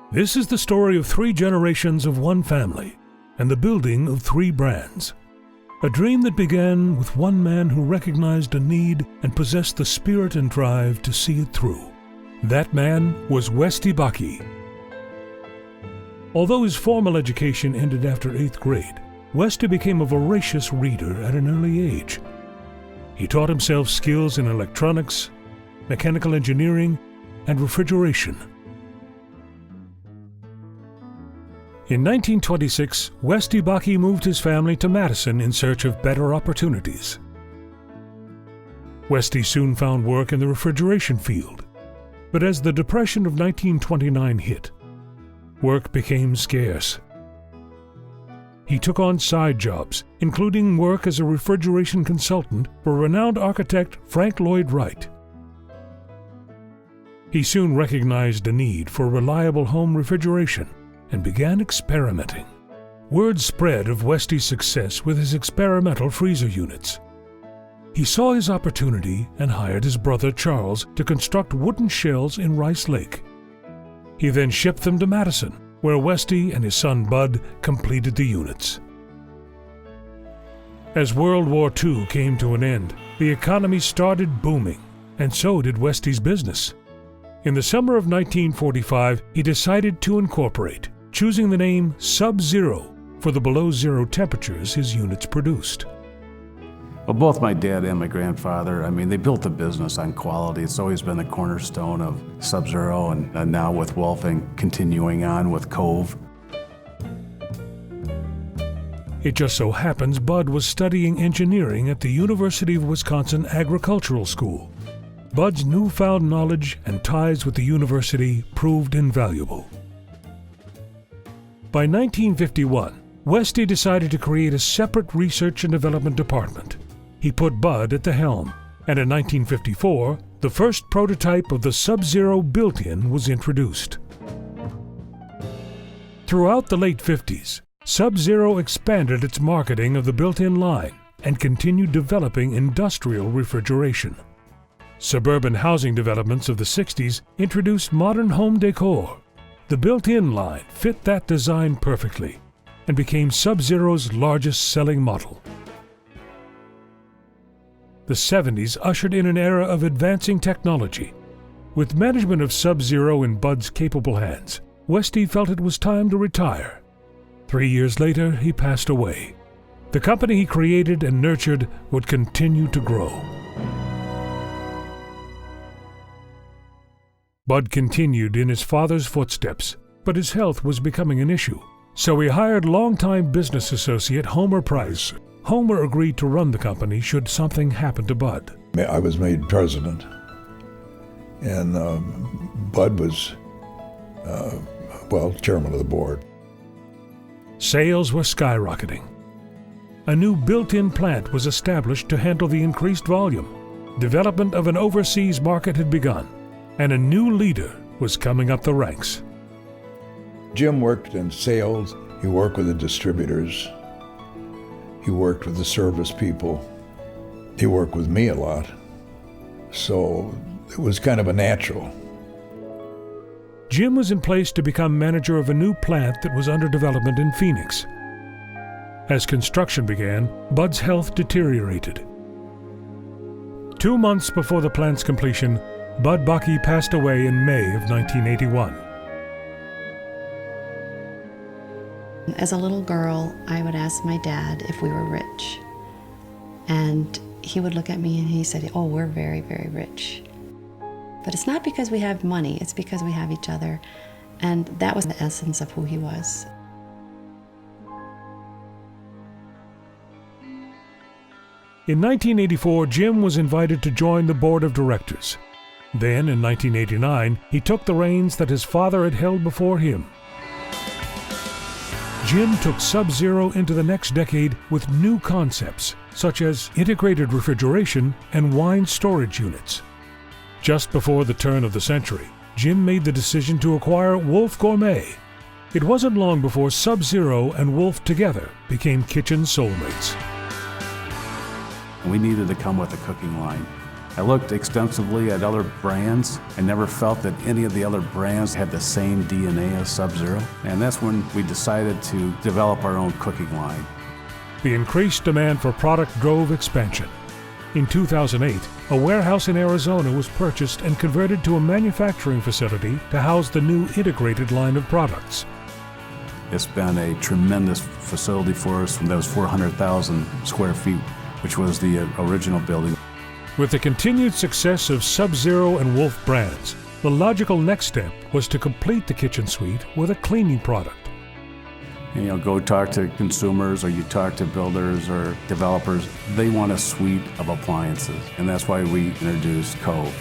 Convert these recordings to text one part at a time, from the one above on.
This is the story of 3 generations of one family and the building of 3 brands. A dream that began with one man who recognized a need and possessed the spirit and drive to see it through. That man was Westy Bucky. Although his formal education ended after 8th grade, Westy became a voracious reader at an early age. He taught himself skills in electronics, mechanical engineering, and refrigeration. In 1926, Westy Bucky moved his family to Madison in search of better opportunities. Westy soon found work in the refrigeration field, but as the Depression of 1929 hit, work became scarce. He took on side jobs, including work as a refrigeration consultant for renowned architect Frank Lloyd Wright. He soon recognized a need for reliable home refrigeration and began experimenting. Word spread of Westy's success with his experimental freezer units. He saw his opportunity and hired his brother Charles to construct wooden shells in Rice Lake. He then shipped them to Madison, where Westy and his son Bud completed the units. As World War II came to an end, the economy started booming, and so did Westy's business. In the summer of 1945, he decided to incorporate, choosing the name Sub-Zero for the below-zero temperatures his units produced. Well, both my dad and my grandfather, they built the business on quality. It's always been the cornerstone of Sub-Zero, and now with Wolf and continuing on with Cove. It just so happens Bud was studying engineering at the University of Wisconsin Agricultural School. Bud's newfound knowledge and ties with the university proved invaluable. By 1951, Westy decided to create a separate research and development department. He put Bud at the helm, and in 1954, the first prototype of the Sub-Zero built-in was introduced. Throughout the late 50s, Sub-Zero expanded its marketing of the built-in line and continued developing industrial refrigeration. Suburban housing developments of the 60s introduced modern home decor. The built-in line fit that design perfectly and became Sub-Zero's largest selling model. The 70s ushered in an era of advancing technology. With management of Sub-Zero in Bud's capable hands, Westy felt it was time to retire. 3 years later, he passed away. The company he created and nurtured would continue to grow. Bud continued in his father's footsteps, but his health was becoming an issue. So he hired longtime business associate Homer Price. Homer agreed to run the company should something happen to Bud. I was made president, and Bud was, chairman of the board. Sales were skyrocketing. A new built-in plant was established to handle the increased volume. Development of an overseas market had begun, and a new leader was coming up the ranks. Jim worked in sales. He worked with the distributors. He worked with the service people. He worked with me a lot. So it was kind of a natural. Jim was in place to become manager of a new plant that was under development in Phoenix. As construction began, Bud's health deteriorated. 2 months before the plant's completion, Bud Bucky passed away in May of 1981. As a little girl, I would ask my dad if we were rich. And he would look at me and he said, "Oh, we're very, very rich." But it's not because we have money, it's because we have each other. And that was the essence of who he was. In 1984, Jim was invited to join the board of directors. Then, in 1989, he took the reins that his father had held before him. Jim took Sub-Zero into the next decade with new concepts, such as integrated refrigeration and wine storage units. Just before the turn of the century, Jim made the decision to acquire Wolf Gourmet. It wasn't long before Sub-Zero and Wolf together became kitchen soulmates. We needed to come with a cooking line. I looked extensively at other brands. I never felt that any of the other brands had the same DNA as Sub-Zero, and that's when we decided to develop our own cooking line. The increased demand for product drove expansion. In 2008, a warehouse in Arizona was purchased and converted to a manufacturing facility to house the new integrated line of products. It's been a tremendous facility for us. That was 400,000 square feet, which was the original building. With the continued success of Sub-Zero and Wolf brands, the logical next step was to complete the kitchen suite with a cleaning product. And, go talk to consumers, or you talk to builders or developers. They want a suite of appliances, and that's why we introduced Cove.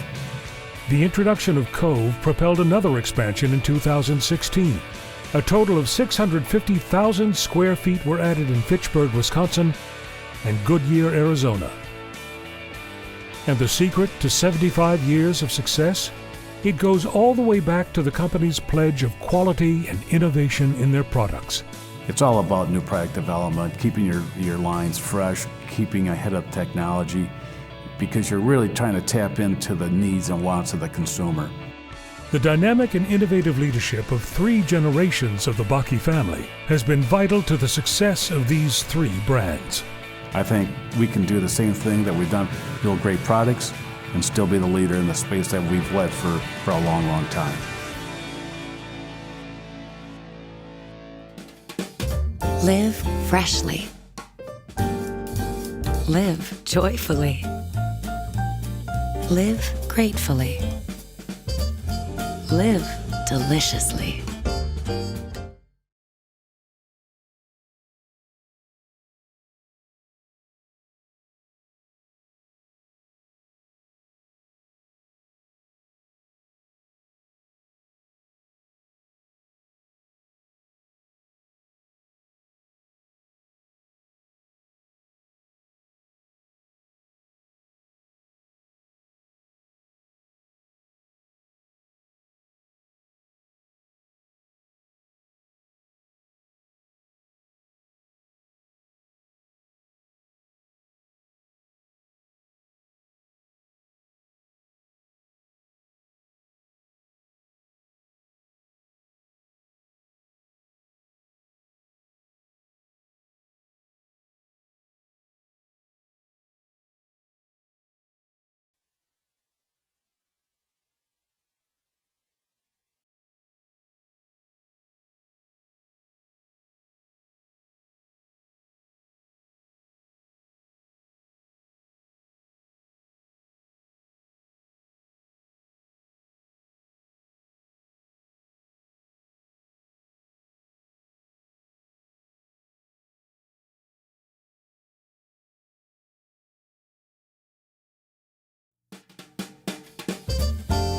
The introduction of Cove propelled another expansion in 2016. A total of 650,000 square feet were added in Fitchburg, Wisconsin, and Goodyear, Arizona. And the secret to 75 years of success? It goes all the way back to the company's pledge of quality and innovation in their products. It's all about new product development, keeping your lines fresh, keeping ahead of technology, because you're really trying to tap into the needs and wants of the consumer. The dynamic and innovative leadership of 3 generations of the Bakke family has been vital to the success of these 3 brands. I think we can do the same thing that we've done, build great products, and still be the leader in the space that we've led for a long, long time. Live freshly. Live joyfully. Live gratefully. Live deliciously.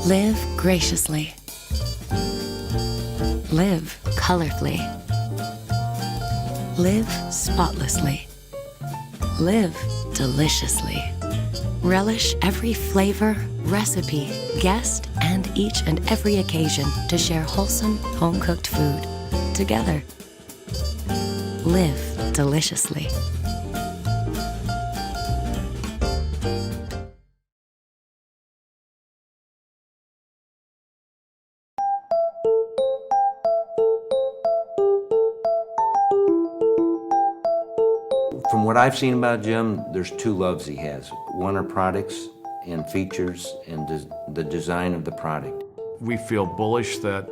Live graciously. Live colorfully. Live spotlessly. Live deliciously. Relish every flavor, recipe, guest, and each and every occasion to share wholesome, home-cooked food together. Live deliciously. From what I've seen about Jim, there's 2 loves he has. One are products and features and the design of the product. We feel bullish that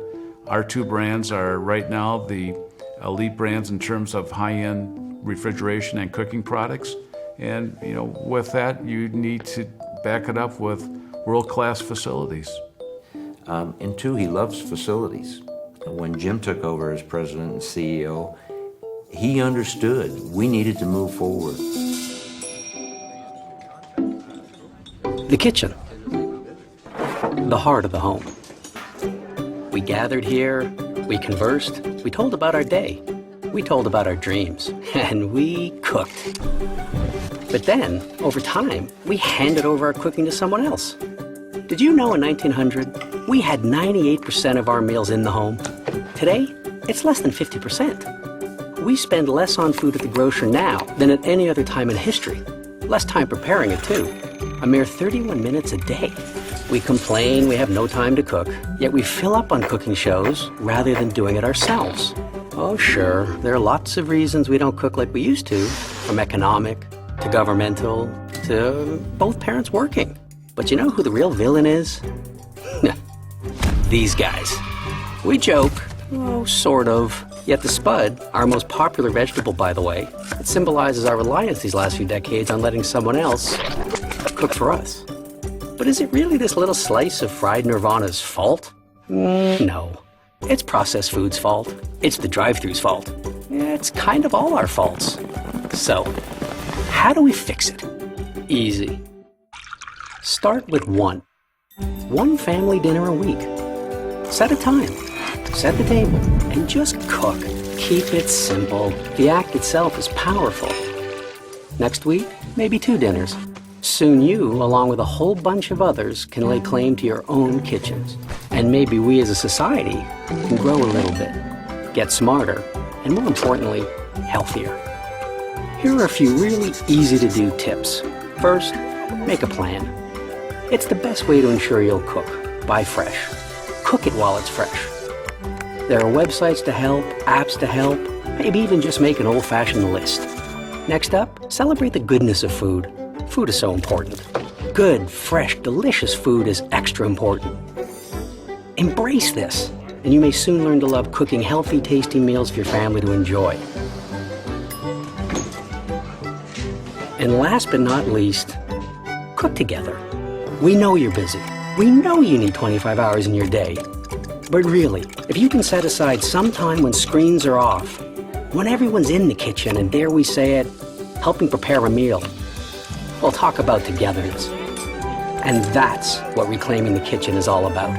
our 2 brands are right now the elite brands in terms of high-end refrigeration and cooking products. And with that, you need to back it up with world-class facilities. And 2, he loves facilities. When Jim took over as president and CEO, he understood we needed to move forward. The kitchen, the heart of the home. We gathered here, we conversed, we told about our day, we told about our dreams, and we cooked. But then, over time, we handed over our cooking to someone else. Did you know in 1900, we had 98% of our meals in the home? Today, it's less than 50%. We spend less on food at the grocer now than at any other time in history. Less time preparing it, too. A mere 31 minutes a day. We complain we have no time to cook, yet we fill up on cooking shows rather than doing it ourselves. Oh, sure, there are lots of reasons we don't cook like we used to, from economic to governmental to both parents working. But you know who the real villain is? These guys. We joke, oh, sort of. Yet the spud, our most popular vegetable, by the way, it symbolizes our reliance these last few decades on letting someone else cook for us. But is it really this little slice of fried nirvana's fault? No. It's processed food's fault. It's the drive-thru's fault. It's kind of all our faults. So, how do we fix it? Easy. Start with one. One family dinner a week. Set a time. Set the table. And just cook. Keep it simple. The act itself is powerful. Next week, maybe 2 dinners. Soon you, along with a whole bunch of others, can lay claim to your own kitchens. And maybe we as a society can grow a little bit, get smarter, and more importantly, healthier. Here are a few really easy to do tips. First, make a plan. It's the best way to ensure you'll cook. Buy fresh. Cook it while it's fresh. There are websites to help, apps to help, maybe even just make an old-fashioned list. Next up, celebrate the goodness of food. Food is so important. Good, fresh, delicious food is extra important. Embrace this, and you may soon learn to love cooking healthy, tasty meals for your family to enjoy. And last but not least, cook together. We know you're busy. We know you need 25 hours in your day. But really, if you can set aside some time when screens are off, when everyone's in the kitchen and dare we say it, helping prepare a meal, we'll talk about togetherness. And that's what Reclaiming the Kitchen is all about.